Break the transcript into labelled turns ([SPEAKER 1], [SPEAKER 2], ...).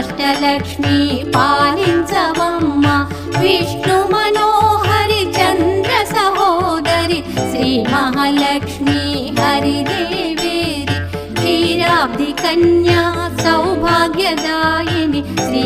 [SPEAKER 1] అష్టలక్ష్మి పాలించవమ్మ విష్ణు మనోహరి చంద్ర సహోదరి శ్రీ మహాలక్ష్మి హరిదేవేరి క్షీరాబ్ది కన్యా సౌభాగ్యదాయిని శ్రీ